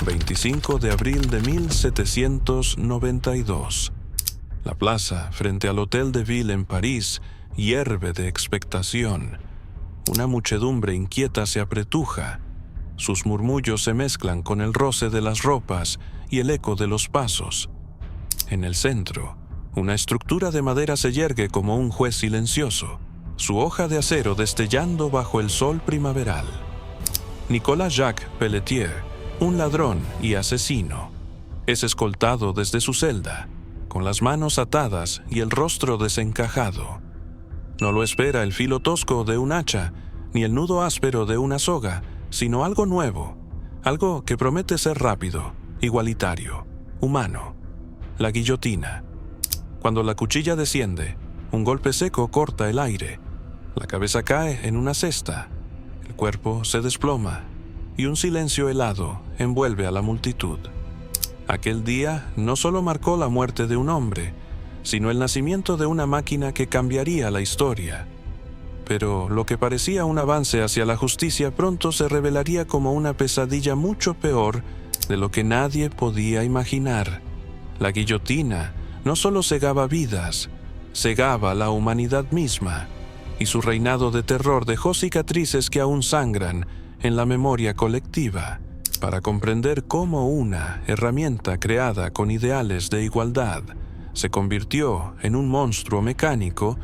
25 de abril de 1792. La plaza frente al Hotel de Ville en París hierve de expectación. Una muchedumbre inquieta se apretuja. Sus murmullos se mezclan con el roce de las ropas y el eco de los pasos. En el centro, una estructura de madera se yergue como un juez silencioso, su hoja de acero destellando bajo el sol primaveral. Nicolas Jacques Pelletier, un ladrón y asesino, es escoltado desde su celda, con las manos atadas y el rostro desencajado. No lo espera el filo tosco de un hacha, ni el nudo áspero de una soga, sino algo nuevo, algo que promete ser rápido, igualitario, humano: la guillotina. Cuando la cuchilla desciende, un golpe seco corta el aire, la cabeza cae en una cesta, el cuerpo se desploma y un silencio helado envuelve a la multitud. Aquel día no solo marcó la muerte de un hombre, sino el nacimiento de una máquina que cambiaría la historia. Pero lo que parecía un avance hacia la justicia pronto se revelaría como una pesadilla mucho peor de lo que nadie podía imaginar. La guillotina no solo cegaba vidas, cegaba la humanidad misma, y su reinado de terror dejó cicatrices que aún sangran en la memoria colectiva. Para comprender cómo una herramienta creada con ideales de igualdad se convirtió en un monstruo mecánico,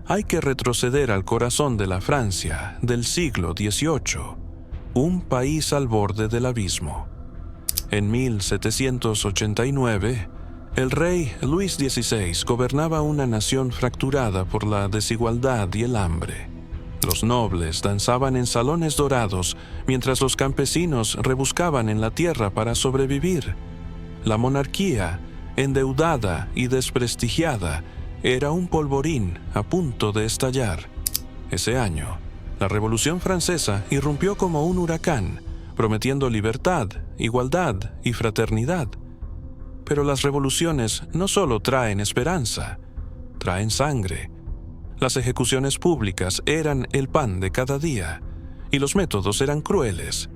hay que retroceder al corazón de la Francia del siglo XVIII, un país al borde del abismo. En 1789, el rey Luis XVI gobernaba una nación fracturada por la desigualdad y el hambre. Los nobles danzaban en salones dorados, mientras los campesinos rebuscaban en la tierra para sobrevivir. La monarquía, endeudada y desprestigiada, era un polvorín a punto de estallar. Ese año, la Revolución Francesa irrumpió como un huracán, prometiendo libertad, igualdad y fraternidad. Pero las revoluciones no solo traen esperanza, traen sangre. Las ejecuciones públicas eran el pan de cada día, y los métodos eran crueles.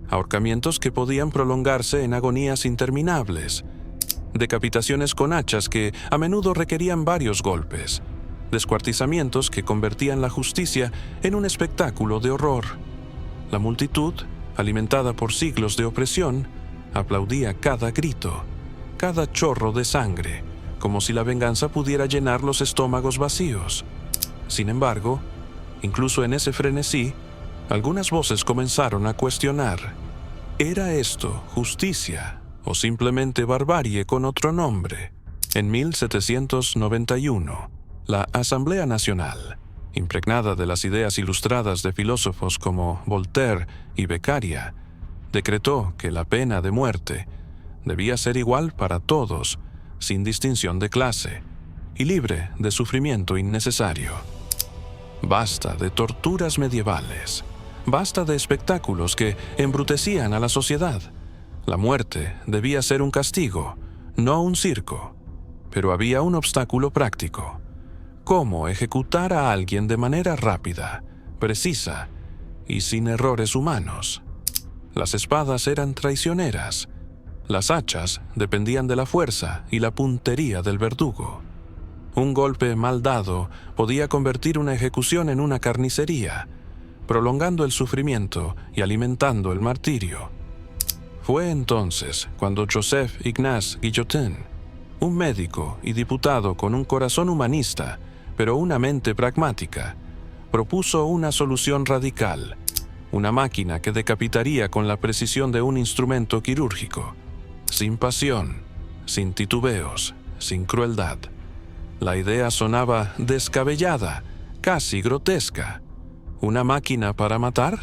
Ahorcamientos que podían prolongarse en agonías interminables, decapitaciones con hachas que a menudo requerían varios golpes, descuartizamientos que convertían la justicia en un espectáculo de horror. La multitud, alimentada por siglos de opresión, aplaudía cada grito, cada chorro de sangre, como si la venganza pudiera llenar los estómagos vacíos. Sin embargo, incluso en ese frenesí, algunas voces comenzaron a cuestionar: ¿era esto justicia o simplemente barbarie con otro nombre? En 1791, la Asamblea Nacional, impregnada de las ideas ilustradas de filósofos como Voltaire y Beccaria, decretó que la pena de muerte debía ser igual para todos, sin distinción de clase, y libre de sufrimiento innecesario. Basta de torturas medievales, basta de espectáculos que embrutecían a la sociedad. La muerte debía ser un castigo, no un circo. Pero había un obstáculo práctico: cómo ejecutar a alguien de manera rápida, precisa y sin errores humanos. Las espadas eran traicioneras. Las hachas dependían de la fuerza y la puntería del verdugo. Un golpe mal dado podía convertir una ejecución en una carnicería, prolongando el sufrimiento y alimentando el martirio. Fue entonces cuando Joseph Ignace Guillotin, un médico y diputado con un corazón humanista, pero una mente pragmática, propuso una solución radical: una máquina que decapitaría con la precisión de un instrumento quirúrgico, sin pasión, sin titubeos, sin crueldad. La idea sonaba descabellada, casi grotesca. ¿Una máquina para matar?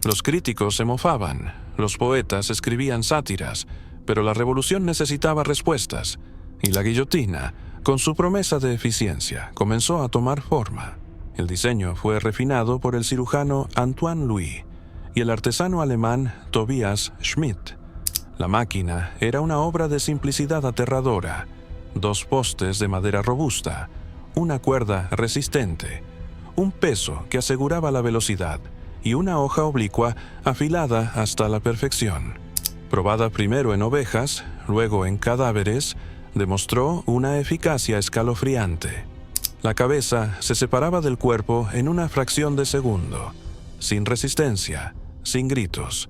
Los críticos se mofaban, los poetas escribían sátiras, pero la revolución necesitaba respuestas, y la guillotina, con su promesa de eficiencia, comenzó a tomar forma. El diseño fue refinado por el cirujano Antoine Louis y el artesano alemán Tobias Schmidt. La máquina era una obra de simplicidad aterradora: 2 postes de madera robusta, una cuerda resistente, un peso que aseguraba la velocidad y una hoja oblicua afilada hasta la perfección. Probada primero en ovejas, luego en cadáveres, demostró una eficacia escalofriante. La cabeza se separaba del cuerpo en una fracción de segundo, sin resistencia, sin gritos,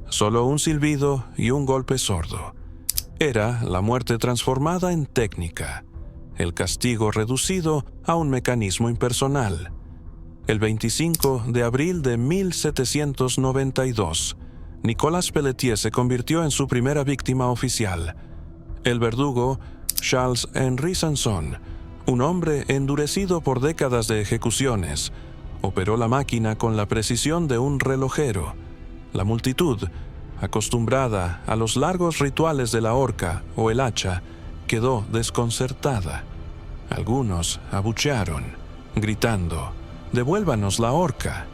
solo un silbido y un golpe sordo. Era la muerte transformada en técnica, el castigo reducido a un mecanismo impersonal. El 25 de abril de 1792, Nicolas Pelletier se convirtió en su primera víctima oficial. El verdugo Charles-Henri Sanson, un hombre endurecido por décadas de ejecuciones, operó la máquina con la precisión de un relojero. La multitud, acostumbrada a los largos rituales de la horca o el hacha, quedó desconcertada. Algunos abuchearon, gritando: «¡Devuélvanos la horca!»,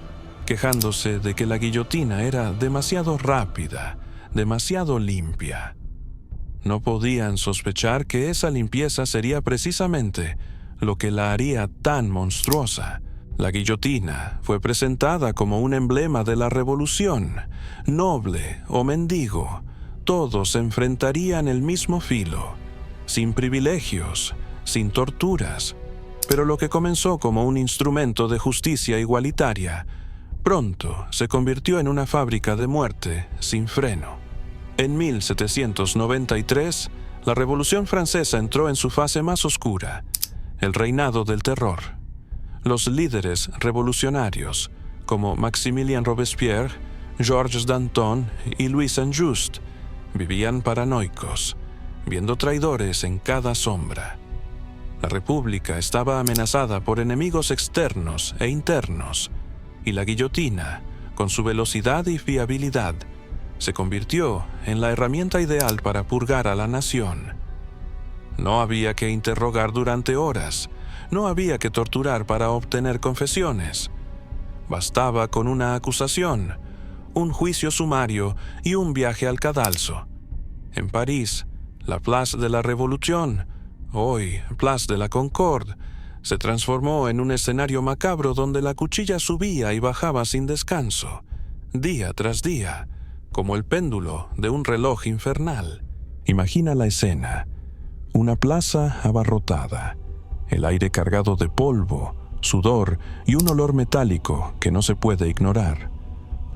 quejándose de que la guillotina era demasiado rápida, demasiado limpia. No podían sospechar que esa limpieza sería precisamente lo que la haría tan monstruosa. La guillotina fue presentada como un emblema de la revolución. Noble o mendigo, todos se enfrentarían el mismo filo, sin privilegios, sin torturas. Pero lo que comenzó como un instrumento de justicia igualitaria, pronto se convirtió en una fábrica de muerte sin freno. En 1793, la Revolución Francesa entró en su fase más oscura, el reinado del terror. Los líderes revolucionarios, como Maximilien Robespierre, Georges Danton y Louis Saint-Just, vivían paranoicos, viendo traidores en cada sombra. La República estaba amenazada por enemigos externos e internos, y la guillotina, con su velocidad y fiabilidad, se convirtió en la herramienta ideal para purgar a la nación. No había que interrogar durante horas, no había que torturar para obtener confesiones. Bastaba con una acusación, un juicio sumario y un viaje al cadalso. En París, la Place de la Révolution, hoy Place de la Concorde, se transformó en un escenario macabro donde la cuchilla subía y bajaba sin descanso, día tras día, como el péndulo de un reloj infernal. Imagina la escena: una plaza abarrotada, el aire cargado de polvo, sudor y un olor metálico que no se puede ignorar.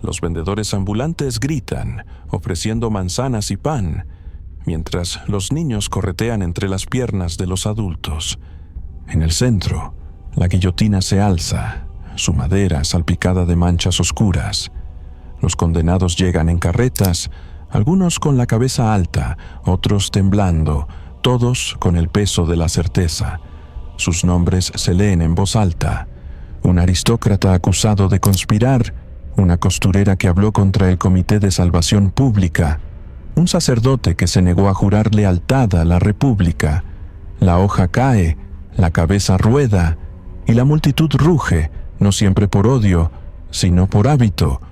Los vendedores ambulantes gritan, ofreciendo manzanas y pan, mientras los niños corretean entre las piernas de los adultos. En el centro, la guillotina se alza, su madera salpicada de manchas oscuras. Los condenados llegan en carretas, algunos con la cabeza alta, otros temblando, todos con el peso de la certeza. Sus nombres se leen en voz alta: un aristócrata acusado de conspirar, una costurera que habló contra el Comité de Salvación Pública, un sacerdote que se negó a jurar lealtad a la República. La hoja cae, la cabeza rueda, y la multitud ruge, no siempre por odio, sino por hábito.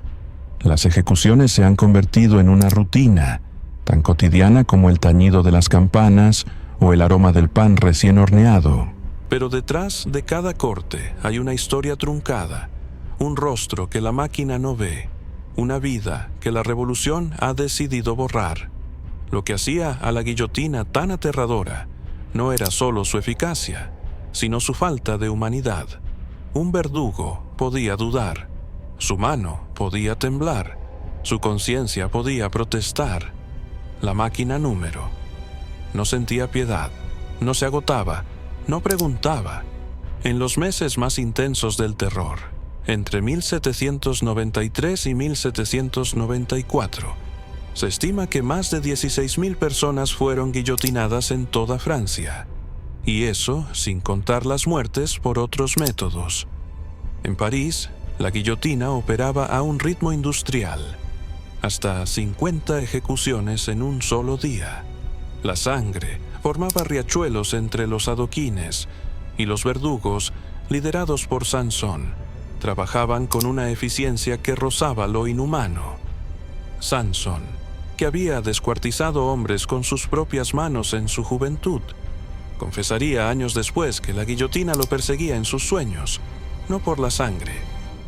Las ejecuciones se han convertido en una rutina, tan cotidiana como el tañido de las campanas o el aroma del pan recién horneado. Pero detrás de cada corte hay una historia truncada, un rostro que la máquina no ve, una vida que la revolución ha decidido borrar. Lo que hacía a la guillotina tan aterradora no era solo su eficacia, sino su falta de humanidad. Un verdugo podía dudar, su mano podía temblar, su conciencia podía protestar. La máquina número no sentía piedad, no se agotaba, no preguntaba. En los meses más intensos del terror, entre 1793 y 1794, se estima que más de 16.000 personas fueron guillotinadas en toda Francia, y eso sin contar las muertes por otros métodos. En París, la guillotina operaba a un ritmo industrial, hasta 50 ejecuciones en un solo día. La sangre formaba riachuelos entre los adoquines, y los verdugos, liderados por Sanson, trabajaban con una eficiencia que rozaba lo inhumano. Sanson, que había descuartizado hombres con sus propias manos en su juventud, confesaría años después que la guillotina lo perseguía en sus sueños, no por la sangre,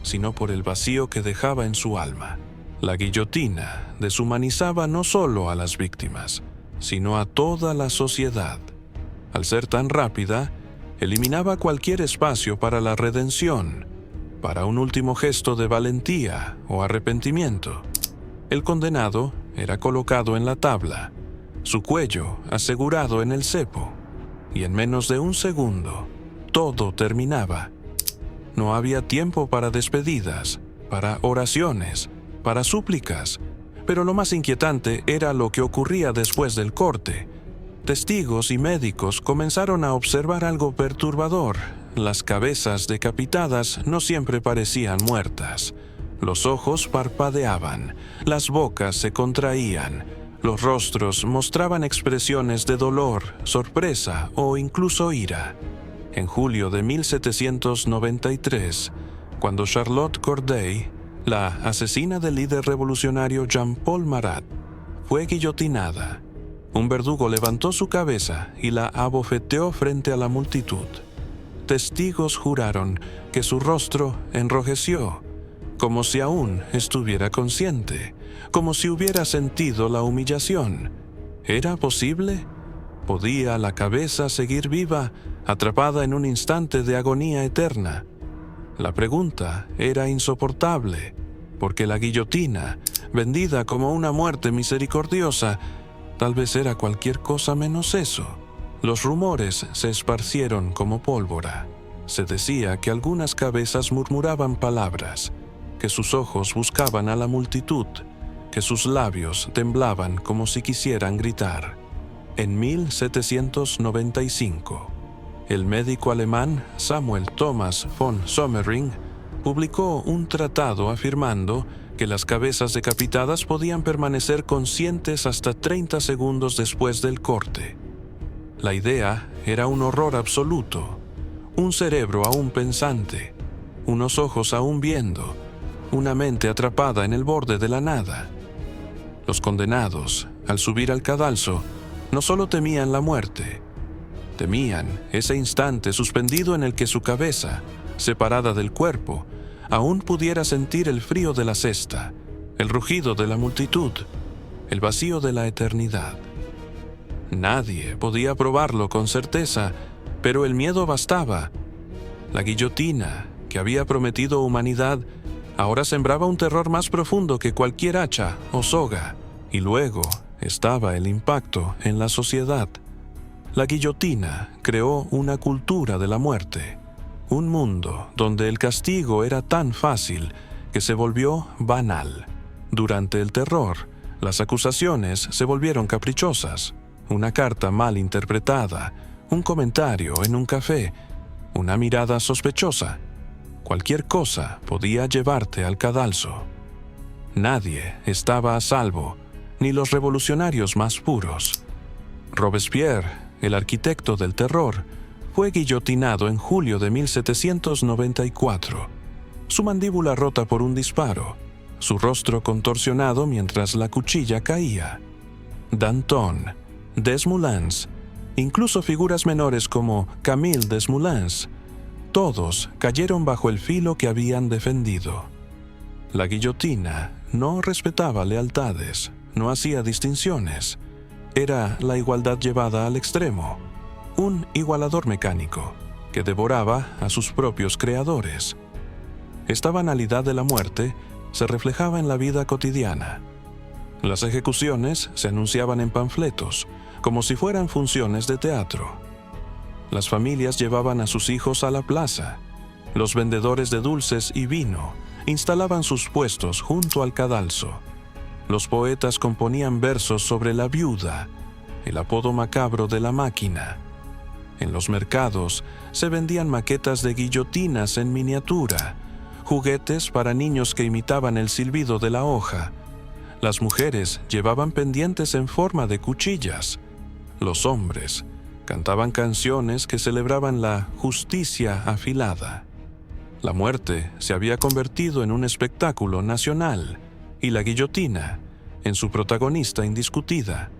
sino por el vacío que dejaba en su alma. La guillotina deshumanizaba no solo a las víctimas, sino a toda la sociedad. Al ser tan rápida, eliminaba cualquier espacio para la redención, para un último gesto de valentía o arrepentimiento. El condenado era colocado en la tabla, su cuello asegurado en el cepo, y en menos de un segundo, todo terminaba. No había tiempo para despedidas, para oraciones, para súplicas, pero lo más inquietante era lo que ocurría después del corte. Testigos y médicos comenzaron a observar algo perturbador. Las cabezas decapitadas no siempre parecían muertas. Los ojos parpadeaban, las bocas se contraían, los rostros mostraban expresiones de dolor, sorpresa o incluso ira. En julio de 1793, cuando Charlotte Corday, la asesina del líder revolucionario Jean-Paul Marat, fue guillotinada, un verdugo levantó su cabeza y la abofeteó frente a la multitud. Testigos juraron que su rostro enrojeció, como si aún estuviera consciente, como si hubiera sentido la humillación. ¿Era posible? ¿Podía la cabeza seguir viva, atrapada en un instante de agonía eterna? La pregunta era insoportable, porque la guillotina, vendida como una muerte misericordiosa, tal vez era cualquier cosa menos eso. Los rumores se esparcieron como pólvora. Se decía que algunas cabezas murmuraban palabras, que sus ojos buscaban a la multitud, que sus labios temblaban como si quisieran gritar. En 1795, el médico alemán Samuel Thomas von Sommering publicó un tratado afirmando que las cabezas decapitadas podían permanecer conscientes hasta 30 segundos después del corte. La idea era un horror absoluto, un cerebro aún pensante, unos ojos aún viendo, una mente atrapada en el borde de la nada. Los condenados, al subir al cadalso, no solo temían la muerte, temían ese instante suspendido en el que su cabeza, separada del cuerpo, aún pudiera sentir el frío de la cesta, el rugido de la multitud, el vacío de la eternidad. Nadie podía probarlo con certeza, pero el miedo bastaba. La guillotina, que había prometido humanidad, ahora sembraba un terror más profundo que cualquier hacha o soga, y luego estaba el impacto en la sociedad. La guillotina creó una cultura de la muerte, un mundo donde el castigo era tan fácil que se volvió banal. Durante el terror, las acusaciones se volvieron caprichosas. Una carta mal interpretada, un comentario en un café, una mirada sospechosa. Cualquier cosa podía llevarte al cadalso. Nadie estaba a salvo, ni los revolucionarios más puros. Robespierre, el arquitecto del terror, fue guillotinado en julio de 1794. Su mandíbula rota por un disparo, su rostro contorsionado mientras la cuchilla caía. Danton, Desmoulins, incluso figuras menores como Camille Desmoulins, todos cayeron bajo el filo que habían defendido. La guillotina no respetaba lealtades, no hacía distinciones. Era la igualdad llevada al extremo, un igualador mecánico que devoraba a sus propios creadores. Esta banalidad de la muerte se reflejaba en la vida cotidiana. Las ejecuciones se anunciaban en panfletos, como si fueran funciones de teatro. Las familias llevaban a sus hijos a la plaza. Los vendedores de dulces y vino instalaban sus puestos junto al cadalso. Los poetas componían versos sobre la viuda, el apodo macabro de la máquina. En los mercados se vendían maquetas de guillotinas en miniatura, juguetes para niños que imitaban el silbido de la hoja. Las mujeres llevaban pendientes en forma de cuchillas. Los hombres cantaban canciones que celebraban la justicia afilada. La muerte se había convertido en un espectáculo nacional y la guillotina en su protagonista indiscutida.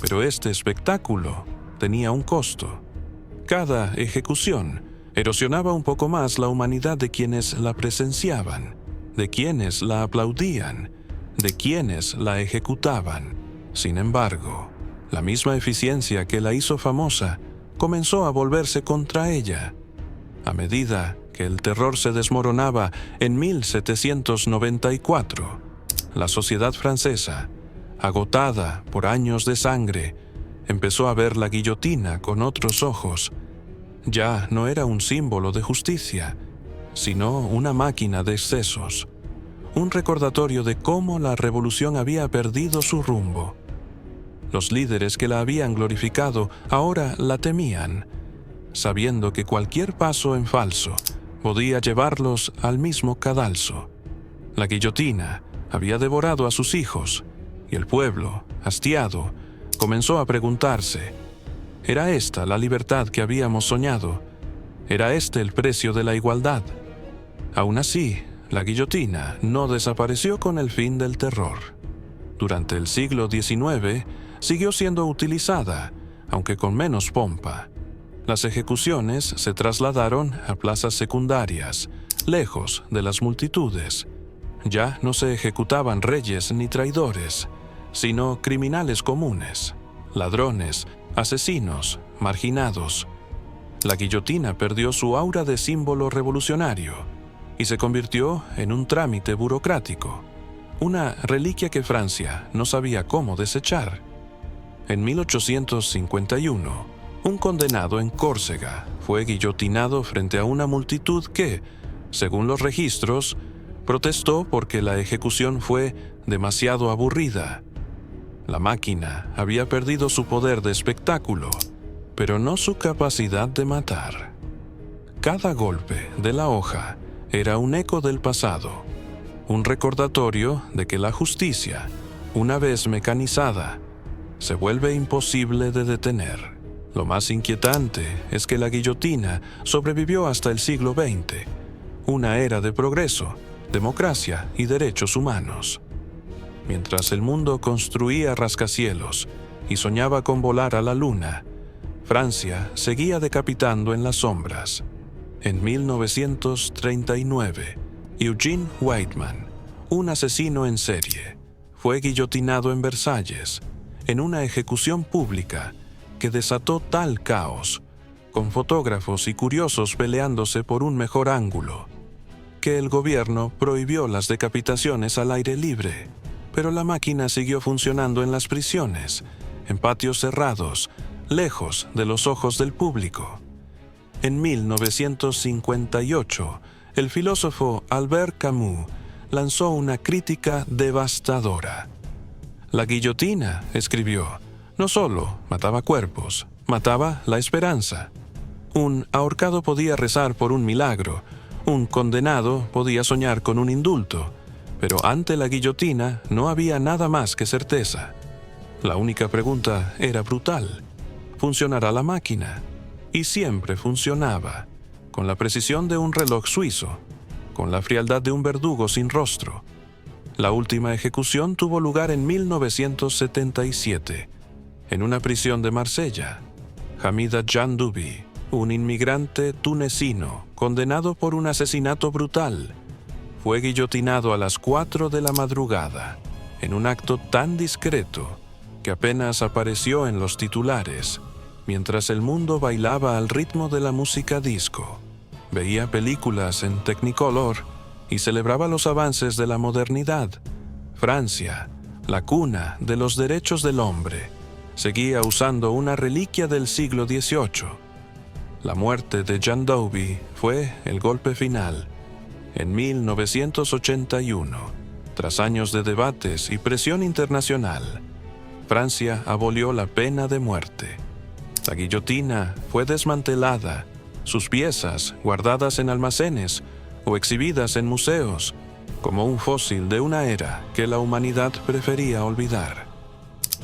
Pero este espectáculo tenía un costo. Cada ejecución erosionaba un poco más la humanidad de quienes la presenciaban, de quienes la aplaudían, de quienes la ejecutaban. Sin embargo, la misma eficiencia que la hizo famosa comenzó a volverse contra ella. A medida que el terror se desmoronaba en 1794, la sociedad francesa, agotada por años de sangre, empezó a ver la guillotina con otros ojos. Ya no era un símbolo de justicia, sino una máquina de excesos, un recordatorio de cómo la revolución había perdido su rumbo. Los líderes que la habían glorificado ahora la temían, sabiendo que cualquier paso en falso podía llevarlos al mismo cadalso. La guillotina había devorado a sus hijos, y el pueblo, hastiado, comenzó a preguntarse: ¿era esta la libertad que habíamos soñado? ¿Era este el precio de la igualdad? Aún así, la guillotina no desapareció con el fin del terror. Durante el siglo XIX siguió siendo utilizada, aunque con menos pompa. Las ejecuciones se trasladaron a plazas secundarias, lejos de las multitudes. Ya no se ejecutaban reyes ni traidores, sino criminales comunes, ladrones, asesinos, marginados. La guillotina perdió su aura de símbolo revolucionario y se convirtió en un trámite burocrático, una reliquia que Francia no sabía cómo desechar. En 1851, un condenado en Córcega fue guillotinado frente a una multitud que, según los registros, protestó porque la ejecución fue demasiado aburrida. La máquina había perdido su poder de espectáculo, pero no su capacidad de matar. Cada golpe de la hoja era un eco del pasado, un recordatorio de que la justicia, una vez mecanizada, se vuelve imposible de detener. Lo más inquietante es que la guillotina sobrevivió hasta el siglo XX, una era de progreso, democracia y derechos humanos. Mientras el mundo construía rascacielos y soñaba con volar a la luna, Francia seguía decapitando en las sombras. En 1939, Eugene Weidmann, un asesino en serie, fue guillotinado en Versalles, en una ejecución pública que desató tal caos, con fotógrafos y curiosos peleándose por un mejor ángulo, que el gobierno prohibió las decapitaciones al aire libre, pero la máquina siguió funcionando en las prisiones, en patios cerrados, lejos de los ojos del público. En 1958, el filósofo Albert Camus lanzó una crítica devastadora. La guillotina, escribió, no solo mataba cuerpos, mataba la esperanza. Un ahorcado podía rezar por un milagro, un condenado podía soñar con un indulto, pero ante la guillotina no había nada más que certeza. La única pregunta era brutal: ¿funcionará la máquina? Y siempre funcionaba, con la precisión de un reloj suizo, con la frialdad de un verdugo sin rostro. La última ejecución tuvo lugar en 1977, en una prisión de Marsella. Hamida Jandoubi, un inmigrante tunecino condenado por un asesinato brutal, fue guillotinado a las 4 de la madrugada, en un acto tan discreto que apenas apareció en los titulares, mientras el mundo bailaba al ritmo de la música disco, veía películas en Technicolor y celebraba los avances de la modernidad. Francia, la cuna de los derechos del hombre, seguía usando una reliquia del siglo XVIII. La muerte de Jandoubi fue el golpe final. En 1981, tras años de debates y presión internacional, Francia abolió la pena de muerte. La guillotina fue desmantelada, sus piezas guardadas en almacenes o exhibidas en museos, como un fósil de una era que la humanidad prefería olvidar.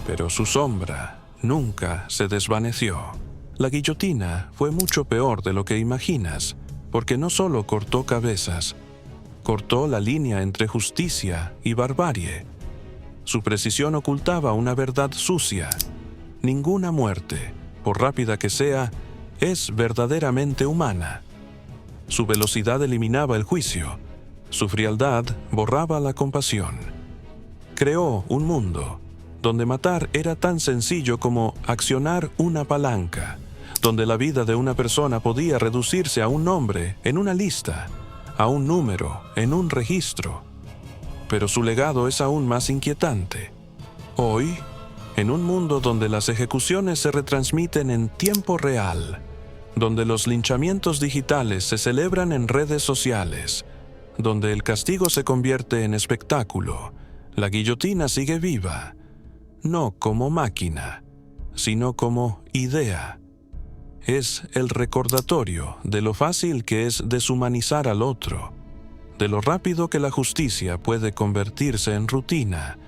Pero su sombra nunca se desvaneció. La guillotina fue mucho peor de lo que imaginas, porque no solo cortó cabezas, cortó la línea entre justicia y barbarie. Su precisión ocultaba una verdad sucia. Ninguna muerte, por rápida que sea, es verdaderamente humana. Su velocidad eliminaba el juicio, su frialdad borraba la compasión. creó un mundo donde matar era tan sencillo como accionar una palanca, donde la vida de una persona podía reducirse a un nombre en una lista, a un número en un registro. Pero su legado es aún más inquietante. Hoy, en un mundo donde las ejecuciones se retransmiten en tiempo real, donde los linchamientos digitales se celebran en redes sociales, donde el castigo se convierte en espectáculo, la guillotina sigue viva, no como máquina, sino como idea. Es el recordatorio de lo fácil que es deshumanizar al otro, de lo rápido que la justicia puede convertirse en rutina,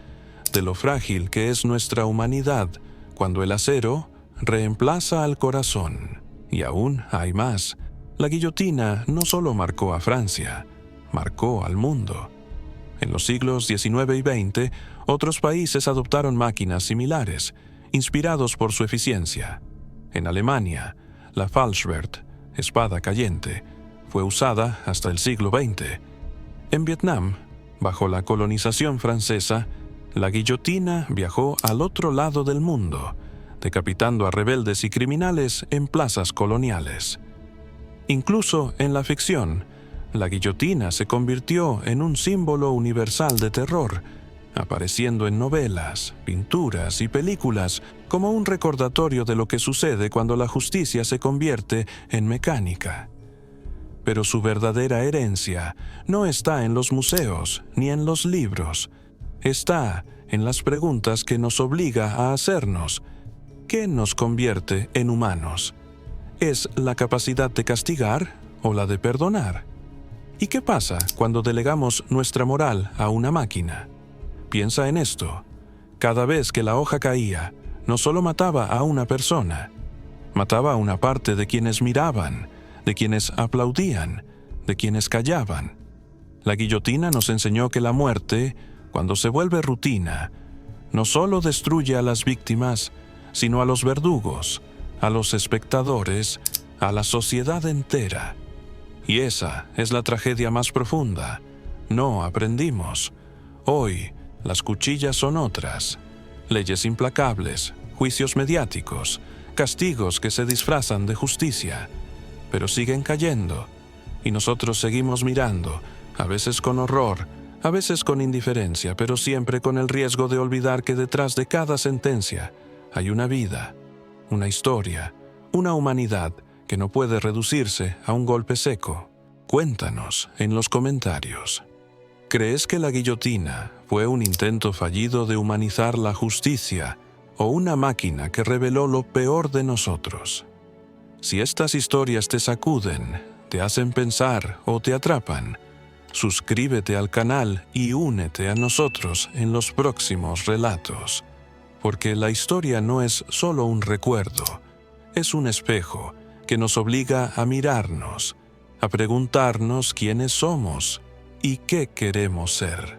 de lo frágil que es nuestra humanidad cuando el acero reemplaza al corazón. Y aún hay más. La guillotina no solo marcó a Francia, marcó al mundo. En los siglos XIX y XX, otros países adoptaron máquinas similares, inspirados por su eficiencia. En Alemania, la Fallschwert, espada cayente, fue usada hasta el siglo XX. En Vietnam, bajo la colonización francesa, la guillotina viajó al otro lado del mundo, decapitando a rebeldes y criminales en plazas coloniales. Incluso en la ficción, la guillotina se convirtió en un símbolo universal de terror, apareciendo en novelas, pinturas y películas como un recordatorio de lo que sucede cuando la justicia se convierte en mecánica. Pero su verdadera herencia no está en los museos ni en los libros. Está en las preguntas que nos obliga a hacernos. ¿Qué nos convierte en humanos? ¿Es la capacidad de castigar o la de perdonar? ¿Y qué pasa cuando delegamos nuestra moral a una máquina? Piensa en esto. Cada vez que la hoja caía, no solo mataba a una persona, mataba a una parte de quienes miraban, de quienes aplaudían, de quienes callaban. La guillotina nos enseñó que la muerte, cuando se vuelve rutina, no solo destruye a las víctimas, sino a los verdugos, a los espectadores, a la sociedad entera. Y esa es la tragedia más profunda. No aprendimos. Hoy, las cuchillas son otras. Leyes implacables, juicios mediáticos, castigos que se disfrazan de justicia, pero siguen cayendo, y nosotros seguimos mirando, a veces con horror, a veces con indiferencia, pero siempre con el riesgo de olvidar que detrás de cada sentencia hay una vida, una historia, una humanidad que no puede reducirse a un golpe seco. Cuéntanos en los comentarios. ¿Crees que la guillotina fue un intento fallido de humanizar la justicia o una máquina que reveló lo peor de nosotros? Si estas historias te sacuden, te hacen pensar o te atrapan, suscríbete al canal y únete a nosotros en los próximos relatos, porque la historia no es solo un recuerdo, es un espejo que nos obliga a mirarnos, a preguntarnos quiénes somos y qué queremos ser.